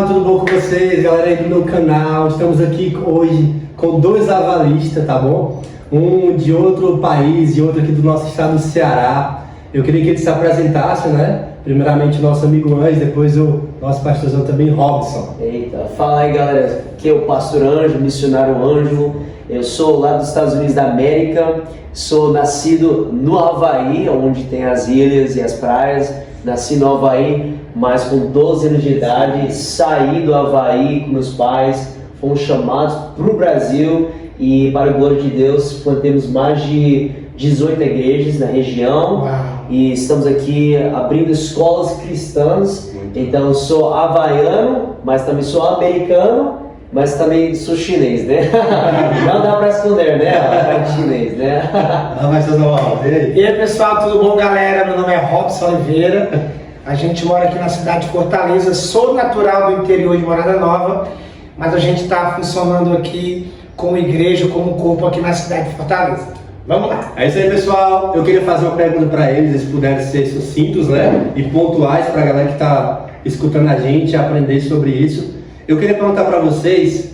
pessoal, tudo bom com vocês? Galera aí do meu canal, estamos aqui hoje com dois avalistas, tá bom? Um de outro país e outro aqui do nosso estado do Ceará. Eu queria que eles se apresentassem, né? Primeiramente o nosso amigo Anjo, depois o nosso pastorzão também, Robson. Eita, fala aí galera, aqui é o pastor Anjo, missionário Anjo. Eu sou lá dos Estados Unidos da América, sou nascido no Havaí, onde tem as ilhas e as praias. Nasci no Havaí, mas com 12 anos de idade, saí do Havaí com meus pais, fomos chamados para o Brasil e, para a glória de Deus, temos mais de 18 igrejas na região. Uau. E estamos aqui abrindo escolas cristãs. Então, sou havaiano, mas também sou americano, mas também sou chinês, né? Não dá para esconder, né? É chinês, né? Ah, mas tudo bom? E aí pessoal, tudo bom galera? Meu nome é Robson Oliveira, a gente mora aqui na cidade de Fortaleza, sou natural do interior de Morada Nova, mas a gente está funcionando aqui como igreja, como corpo aqui na cidade de Fortaleza. Vamos lá! É isso aí, pessoal. Eu queria fazer uma pergunta para eles, se puderem ser sucintos, né? E pontuais para a galera que está escutando a gente aprender sobre isso. Eu queria perguntar para vocês,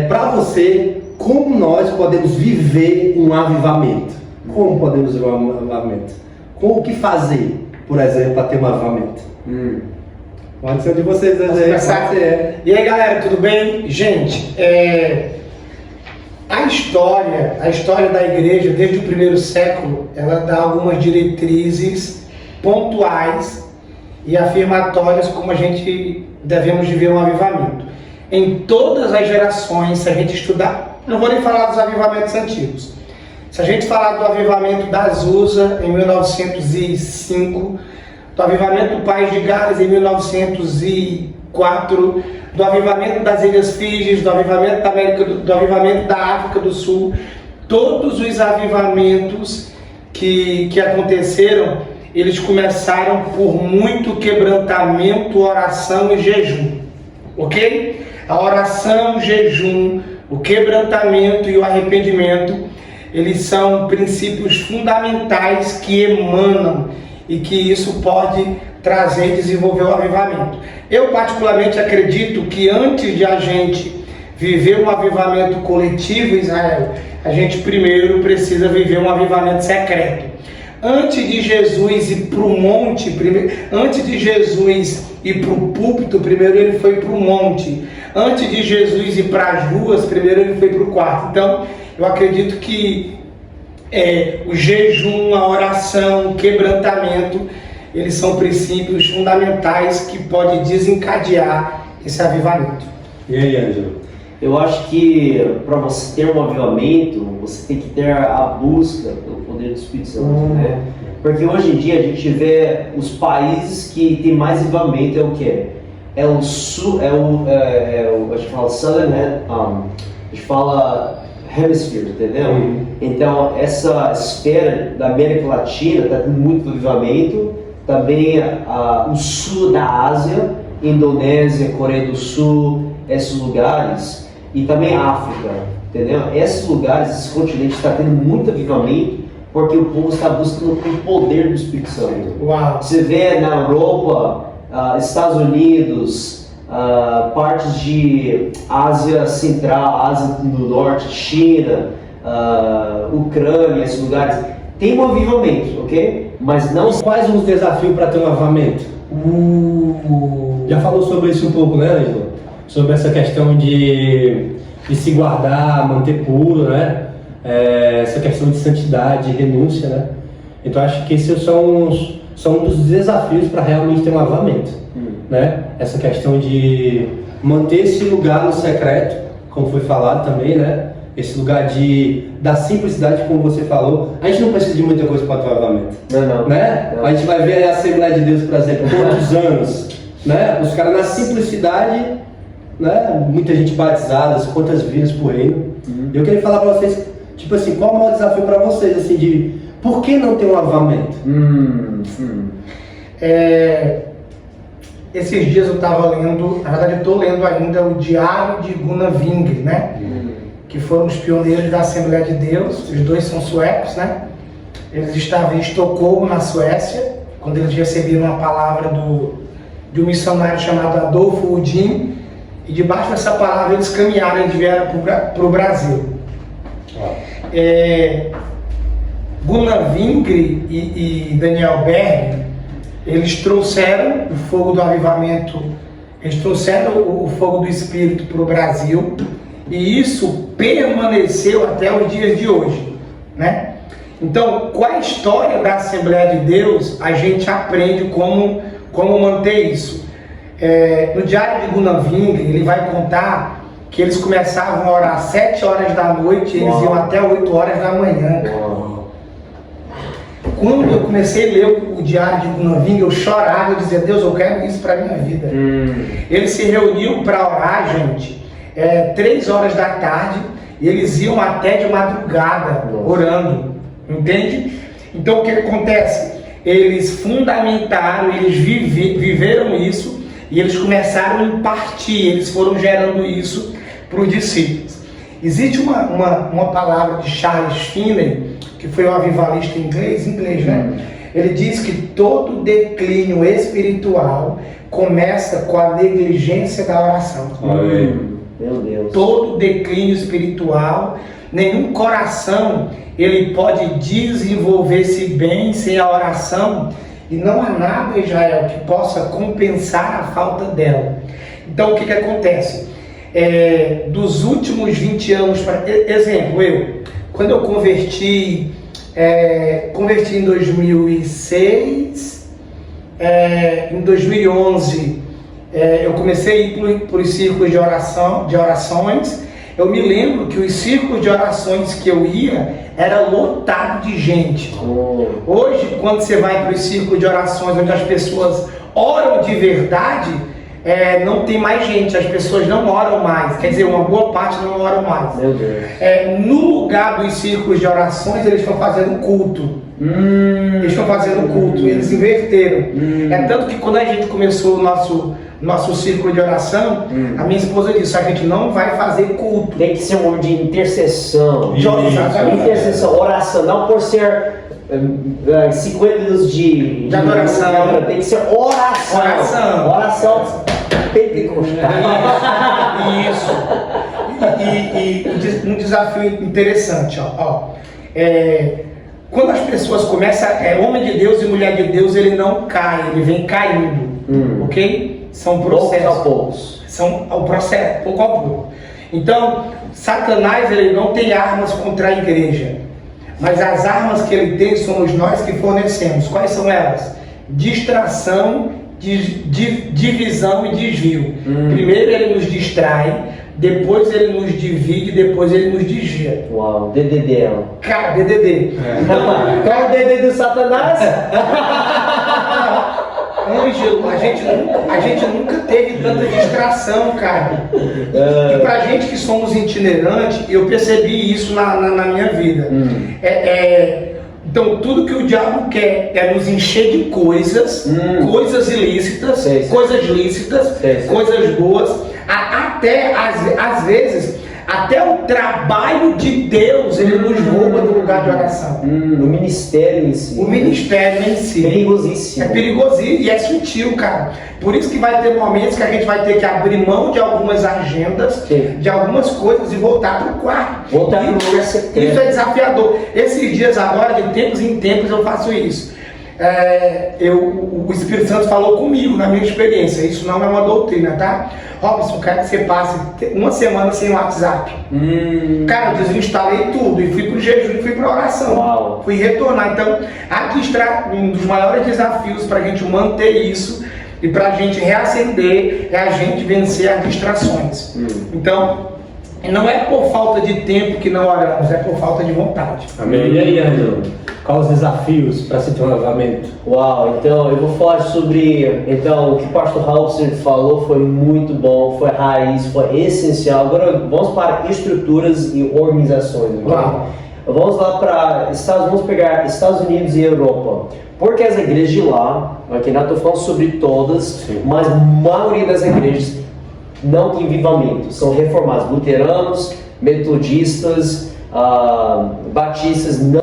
para você, como nós podemos viver um avivamento? Como podemos viver um avivamento? O que fazer, por exemplo, para ter um avivamento? Pode ser de vocês, né? E aí galera, tudo bem? Gente, a história da igreja desde o primeiro século, ela dá algumas diretrizes pontuais e afirmatórias como a gente devemos viver um avivamento. Em todas as gerações, se a gente estudar, não vou nem falar dos avivamentos antigos, se a gente falar do avivamento da Azusa em 1905, do avivamento do País de Gales em 1904, do avivamento das Ilhas Fíjis, do avivamento da América, do avivamento da África do Sul, todos os avivamentos que aconteceram, eles começaram por muito quebrantamento, oração e jejum, ok? A oração, o jejum, o quebrantamento e o arrependimento, eles são princípios fundamentais que emanam e que isso pode trazer e desenvolver o avivamento. Eu particularmente acredito que antes de a gente viver um avivamento coletivo em Israel, a gente primeiro precisa viver um avivamento secreto. Antes de Jesus ir para o monte, antes de Jesus ir para o púlpito, primeiro ele foi para o monte. Antes de Jesus ir para as ruas, primeiro ele foi para o quarto. Então, eu acredito que o jejum, a oração, o quebrantamento, eles são princípios fundamentais que podem desencadear esse avivamento. E aí, Ângelo? Eu acho que para você ter um avivamento, você tem que ter a busca pelo poder do Espírito Santo, né? Porque hoje em dia a gente vê os países que tem mais avivamento é o quê? É o sul, a gente fala Southern, a gente fala Hemisphere, entendeu? Então essa esfera da América Latina está tendo muito avivamento, também o sul da Ásia, Indonésia, Coreia do Sul, esses lugares. E também a África, entendeu? Esses lugares, esses continentes estão tendo muito avivamento porque o povo está buscando o poder do Espírito Santo. Uau. Você vê na Europa, Estados Unidos, partes de Ásia Central, Ásia do Norte, China, Ucrânia, esses lugares, tem um avivamento, ok? Mas não... Quais os desafios para ter um avivamento? Já falou sobre isso um pouco, né, Ângelo? Sobre essa questão de se guardar, manter puro, né? Essa questão de santidade, de renúncia, né? Então acho que esses são um dos desafios para realmente ter um avivamento, né? Essa questão de manter esse lugar no secreto, como foi falado também, né? Esse lugar da simplicidade, como você falou. A gente não precisa de muita coisa para ter um avivamento, Não. né? A gente vai ver a Assembleia de Deus, por exemplo, quantos anos, né? Os caras na simplicidade, né? Muita gente batizada, quantas vidas por reino. Eu queria falar para vocês, tipo assim, qual é o maior desafio para vocês, assim, de por que não ter um avivamento? Esses dias eu estava lendo, na verdade eu estou lendo ainda o Diário de Gunnar Wingre, né? Que foram os pioneiros da Assembleia de Deus. Os dois são suecos, né? Eles estavam em Estocolmo, na Suécia, quando eles receberam a palavra de um missionário chamado Adolfo Udim, e debaixo dessa palavra eles caminharam, eles vieram para o Brasil. Gunnar Wingre e Daniel Berg, eles trouxeram o fogo do avivamento, eles trouxeram o fogo do Espírito para o Brasil, e isso permaneceu até os dias de hoje, né? Então, com a história da Assembleia de Deus, a gente aprende como manter isso. No diário de Gunnar Wingre, ele vai contar que eles começavam a orar às 7 horas da noite e eles iam até 8 horas da manhã. Quando eu comecei a ler o diário de Gunnar Wingre, eu chorava, eu dizia, Deus, eu quero isso para minha vida. Eles se reuniam para orar, gente, 3 horas da tarde, e eles iam até de madrugada orando, entende? Então o que acontece? Eles fundamentaram, eles viveram isso, e eles começaram a impartir, eles foram gerando isso para os discípulos. Existe uma palavra de Charles Finney, que foi um avivalista inglês, né? Ele diz que todo declínio espiritual começa com a negligência da oração. Meu Deus. Todo declínio espiritual, nenhum coração ele pode desenvolver-se bem sem a oração, e não há nada, Israel, que possa compensar a falta dela. Então o que acontece? Dos últimos 20 anos, exemplo, quando eu converti em 2006, em 2011 eu comecei a ir para os círculos de orações. Eu me lembro que os círculos de orações que eu ia era lotado de gente. Hoje, quando você vai para os círculos de orações onde as pessoas oram de verdade, não tem mais gente, as pessoas não oram mais, quer dizer, uma boa parte não oram mais. Meu Deus. No lugar dos círculos de orações, eles estão fazendo culto. Eles estão fazendo culto, eles inverteram. Tanto que quando a gente começou o nosso círculo de oração, a minha esposa disse, a gente não vai fazer culto. Tem que ser um momento de intercessão. Intercessão, oração, não por ser 50 minutos de adoração. Tem que ser oração. Oração pentecostal. Isso. E um desafio interessante, quando as pessoas começam, homem de Deus e mulher de Deus, ele não cai, ele vem caindo, ok? São processos. São o processo, pouco a pouco. Então, Satanás, ele não tem armas contra a igreja, mas as armas que ele tem somos nós que fornecemos. Quais são elas? Distração, divisão e desvio. Primeiro ele nos distrai, depois ele nos divide, depois ele nos desvia. Uau, DDD. Cara, DDD. Qual é o DDD do Satanás? Ângelo, a gente nunca teve tanta distração, cara. E pra gente que somos itinerantes, eu percebi isso na minha vida. Então, tudo que o diabo quer é nos encher de coisas, coisas ilícitas, coisas lícitas, coisas boas, até, às vezes, até o trabalho de Deus, ele nos rouba do lugar de oração. O ministério em si. O ministério em si. Perigosíssimo. É perigosíssimo e é sutil, cara. Por isso que vai ter momentos que a gente vai ter que abrir mão de algumas agendas, de algumas coisas e voltar para o quarto. Isso é desafiador. Esses dias agora, de tempos em tempos, eu faço isso. O Espírito Santo falou comigo, na minha experiência. Isso não é uma doutrina, tá? Robson, quero que você passe uma semana sem WhatsApp. Cara, eu desinstalei tudo e fui pro jejum e fui pra oração. Uau. Fui retornar. Então, um dos maiores desafios para a gente manter isso e para a gente reacender é a gente vencer as distrações. Então, não é por falta de tempo que não oramos, é por falta de vontade. Amém. E aí, Ângelo? Quais os desafios para se ter um avivamento? Uau, então eu vou falar sobre. Então, o que o pastor Robson falou foi muito bom, foi raiz, foi essencial. Agora vamos para estruturas e organizações. Okay? Uau. Vamos lá para vamos pegar Estados Unidos e Europa. Porque as igrejas de lá, aqui não estou falando sobre todas, mas a maioria das igrejas não tem avivamento, são reformados, luteranos, metodistas, batistas, não